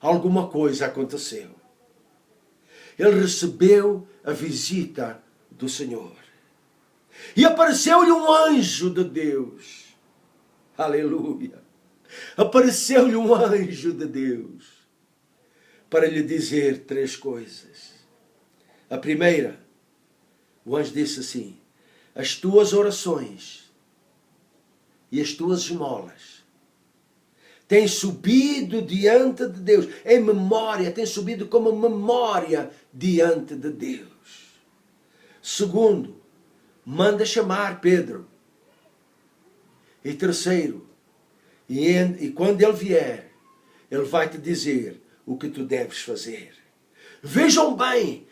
alguma coisa aconteceu. Ele recebeu a visita do Senhor. E apareceu-lhe um anjo de Deus. Aleluia. Apareceu-lhe um anjo de Deus para lhe dizer 3 coisas. A primeira, o anjo disse assim: as tuas orações e as tuas esmolas têm subido diante de Deus, em memória, têm subido como memória diante de Deus. Segundo, manda chamar Pedro. E terceiro, e quando ele vier, ele vai te dizer o que tu deves fazer. Vejam bem.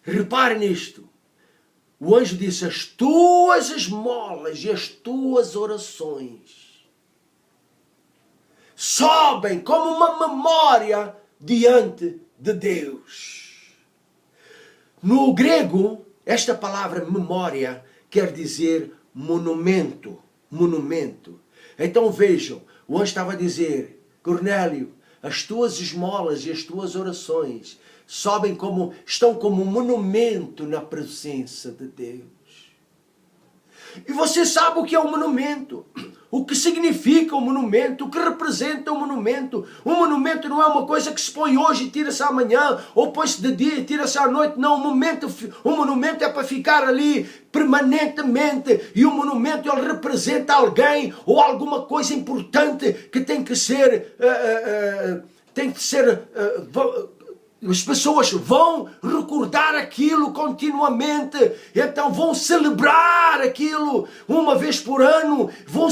Repare nisto. O anjo disse: as tuas esmolas e as tuas orações sobem como uma memória diante de Deus. No grego, esta palavra memória quer dizer monumento. Então vejam, o anjo estava a dizer: Cornélio, as tuas esmolas e as tuas orações estão como um monumento na presença de Deus. E você sabe o que é um monumento? O que significa um monumento? O que representa um monumento? Um monumento não é uma coisa que se põe hoje e tira-se amanhã, ou põe-se de dia e tira-se à noite. Não, um monumento é para ficar ali permanentemente. E um monumento, ele representa alguém ou alguma coisa importante que tem que ser... As pessoas vão recordar aquilo continuamente, então vão celebrar aquilo uma vez por ano, vão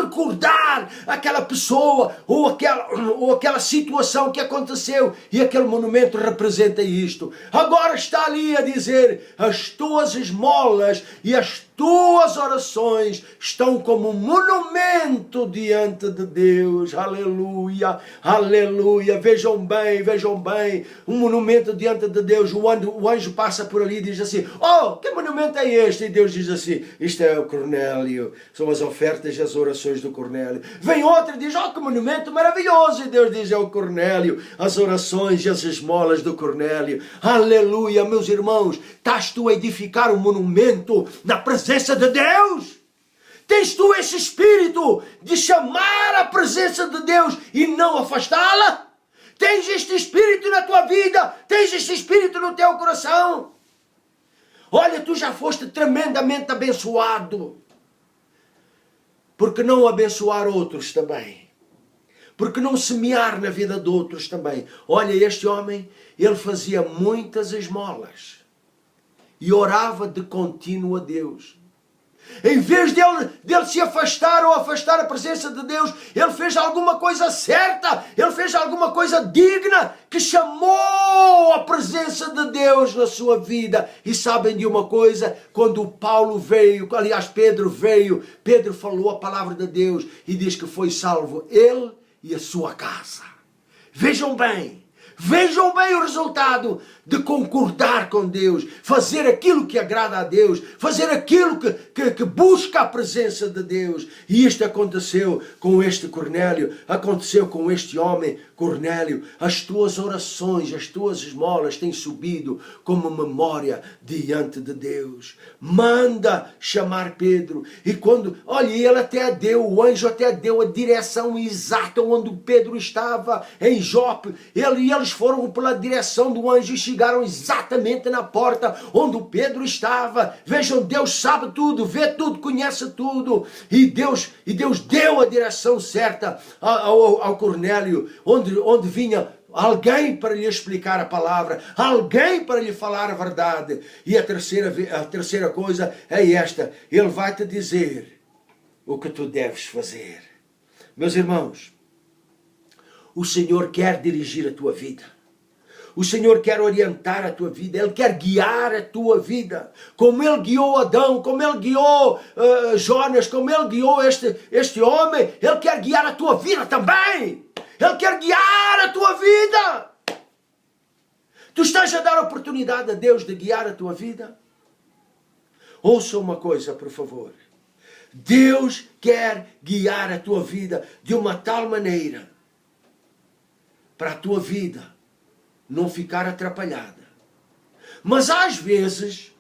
recordar aquela pessoa ou aquela situação que aconteceu, e aquele monumento representa isto. Agora está ali a dizer: as tuas esmolas e as tuas orações estão como um monumento diante de Deus. Aleluia, aleluia. Vejam bem, um monumento diante de Deus. O anjo passa por ali e diz assim: oh, que monumento é este? E Deus diz assim: isto é o Cornélio, são as ofertas e as orações do Cornélio. Vem outro e diz: oh, que monumento maravilhoso! E Deus diz: é o Cornélio, as orações e as esmolas do Cornélio. Aleluia, meus irmãos. Estás tu a edificar um monumento na presença de Deus? Tens tu esse espírito de chamar a presença de Deus e não afastá-la? Tens este espírito na tua vida? Tens este espírito no teu coração? Olha, tu já foste tremendamente abençoado. Por que não abençoar outros também? Por que não semear na vida de outros também? Olha, este homem, ele fazia muitas esmolas e orava de contínuo a Deus. Em vez dele se afastar ou afastar a presença de Deus, ele fez alguma coisa certa, ele fez alguma coisa digna, que chamou a presença de Deus na sua vida. E sabem de uma coisa? Quando Pedro veio, Pedro falou a palavra de Deus e diz que foi salvo ele e a sua casa. Vejam bem o resultado de concordar com Deus, fazer aquilo que agrada a Deus, fazer aquilo que busca a presença de Deus. E isto aconteceu com este Cornélio, aconteceu com este homem Cornélio. As tuas orações, as tuas esmolas têm subido como memória diante de Deus. Manda chamar Pedro. E o anjo até deu a direção exata onde Pedro estava, em Jope. Eles foram pela direção do anjo e chegaram exatamente na porta onde o Pedro estava. Vejam, Deus sabe tudo, vê tudo, conhece tudo. E Deus deu a direção certa ao Cornélio, onde vinha alguém para lhe explicar a palavra, alguém para lhe falar a verdade. E a terceira coisa é esta: ele vai te dizer o que tu deves fazer. Meus irmãos, o Senhor quer dirigir a tua vida. O Senhor quer orientar a tua vida, Ele quer guiar a tua vida, como Ele guiou Adão, como Ele guiou Jonas, como Ele guiou este homem, Ele quer guiar a tua vida também. Ele quer guiar a tua vida. Tu estás a dar oportunidade a Deus de guiar a tua vida? Ouça uma coisa, por favor. Deus quer guiar a tua vida de uma tal maneira para a tua vida não ficar atrapalhada. Mas às vezes,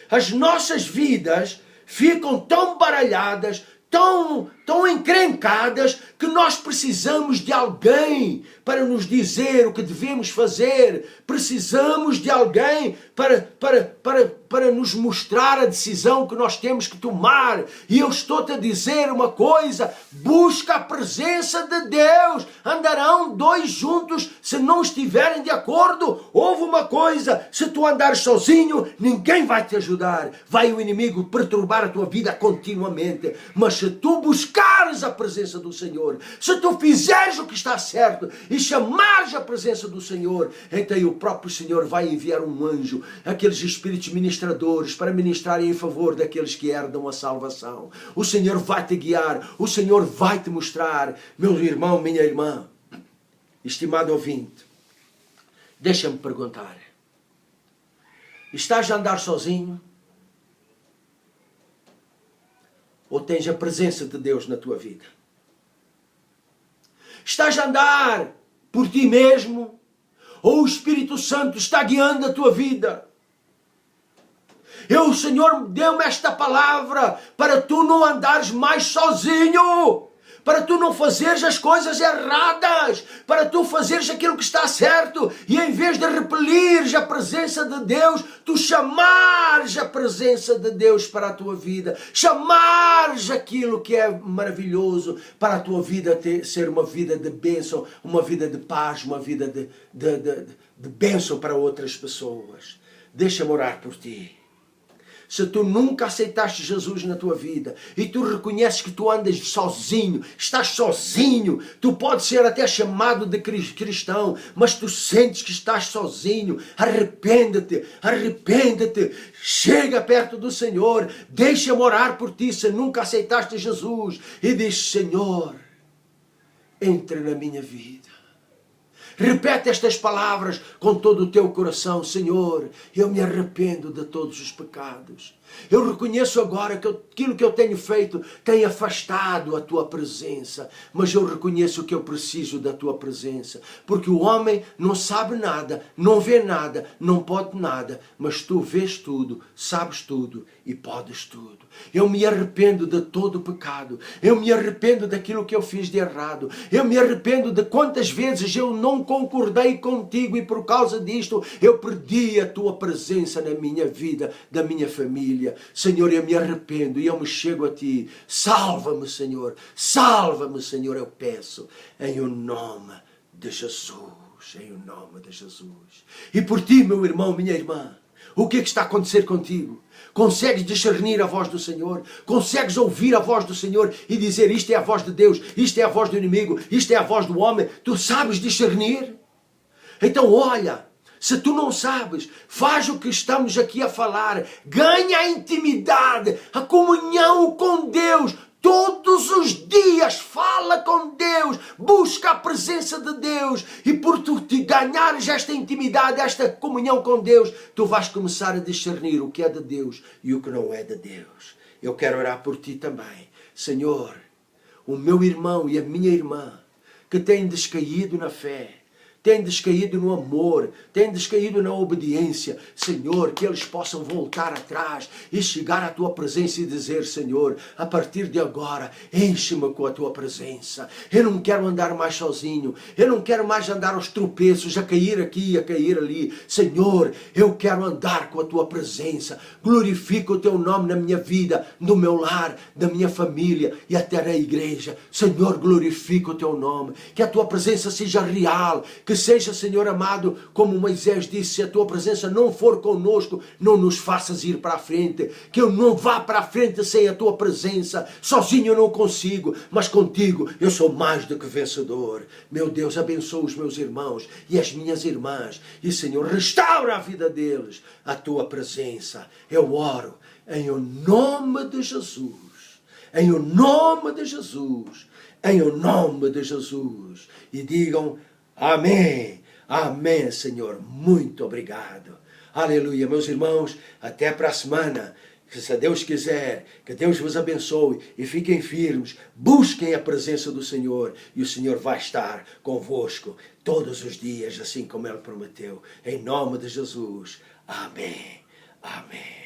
as nossas vidas ficam tão baralhadas, tão encrencadas, que nós precisamos de alguém para nos dizer o que devemos fazer. Precisamos de alguém para nos mostrar a decisão que nós temos que tomar. E eu estou-te a dizer uma coisa: busca a presença de Deus. Andarão dois juntos se não estiverem de acordo. Houve uma coisa: se tu andares sozinho, ninguém vai te ajudar. Vai o inimigo perturbar a tua vida continuamente. Mas se tu buscares a presença do Senhor, se tu fizeres o que está certo e chamares a presença do Senhor, então o próprio Senhor vai enviar um anjo, aqueles espíritos ministradores, para ministrarem em favor daqueles que herdam a salvação. O Senhor vai te guiar, o Senhor vai te mostrar. Meu irmão, minha irmã, estimado ouvinte, deixa-me perguntar: estás a andar sozinho? Ou tens a presença de Deus na tua vida? Estás a andar por ti mesmo? Ou o Espírito Santo está guiando a tua vida? O Senhor deu-me esta palavra para tu não andares mais sozinho, para tu não fazeres as coisas erradas, para tu fazeres aquilo que está certo, e em vez de repelires a presença de Deus, tu chamares a presença de Deus para a tua vida, chamares aquilo que é maravilhoso para a tua vida ser uma vida de bênção, uma vida de paz, uma vida de bênção para outras pessoas. Deixa-me orar por ti. Se tu nunca aceitaste Jesus na tua vida e tu reconheces que tu andas sozinho, estás sozinho, tu podes ser até chamado de cristão, mas tu sentes que estás sozinho, arrepende-te, chega perto do Senhor, deixa-me orar por ti. Se nunca aceitaste Jesus, e diz: Senhor, entra na minha vida. Repete estas palavras com todo o teu coração: Senhor, eu me arrependo de todos os pecados. Eu reconheço agora que aquilo que eu tenho feito tem afastado a tua presença, mas eu reconheço que eu preciso da tua presença, porque o homem não sabe nada, não vê nada, não pode nada, mas tu vês tudo, sabes tudo e podes tudo. Eu me arrependo de todo o pecado, eu me arrependo daquilo que eu fiz de errado, eu me arrependo de quantas vezes eu não concordei contigo e por causa disto eu perdi a tua presença na minha vida, da minha família. Senhor, eu me arrependo e eu me chego a ti. Salva-me, Senhor, eu peço, em o nome de Jesus, em o nome de Jesus. E por ti, meu irmão, minha irmã, o que está a acontecer contigo? Consegues discernir a voz do Senhor? Consegues ouvir a voz do Senhor e dizer: isto é a voz de Deus, isto é a voz do inimigo, isto é a voz do homem? Tu sabes discernir? Então olha, se tu não sabes, faz o que estamos aqui a falar. Ganha a intimidade, a comunhão com Deus. Todos os dias fala com Deus, busca a presença de Deus, e por tu te ganhares esta intimidade, esta comunhão com Deus, tu vais começar a discernir o que é de Deus e o que não é de Deus. Eu quero orar por ti também. Senhor, o meu irmão e a minha irmã que têm descaído na fé, têm descaído no amor, têm descaído na obediência, Senhor, que eles possam voltar atrás e chegar à tua presença e dizer: Senhor, a partir de agora, enche-me com a tua presença. Eu não quero andar mais sozinho, eu não quero mais andar aos tropeços, a cair aqui, a cair ali. Senhor, eu quero andar com a tua presença. Glorifica o teu nome na minha vida, no meu lar, da minha família e até na igreja. Senhor, glorifica o teu nome, que a tua presença seja real, que Que seja, Senhor amado, como Moisés disse, se a tua presença não for conosco, não nos faças ir para a frente. Que eu não vá para a frente sem a tua presença. Sozinho eu não consigo, mas contigo eu sou mais do que vencedor. Meu Deus, abençoa os meus irmãos e as minhas irmãs. E, Senhor, restaura a vida deles. A tua presença. Eu oro em o nome de Jesus. Em o nome de Jesus. Em o nome de Jesus. E digam amém. Amém, Senhor. Muito obrigado. Aleluia, meus irmãos. Até para a semana. Que se Deus quiser, que Deus vos abençoe e fiquem firmes. Busquem a presença do Senhor e o Senhor vai estar convosco todos os dias, assim como Ele prometeu. Em nome de Jesus. Amém. Amém.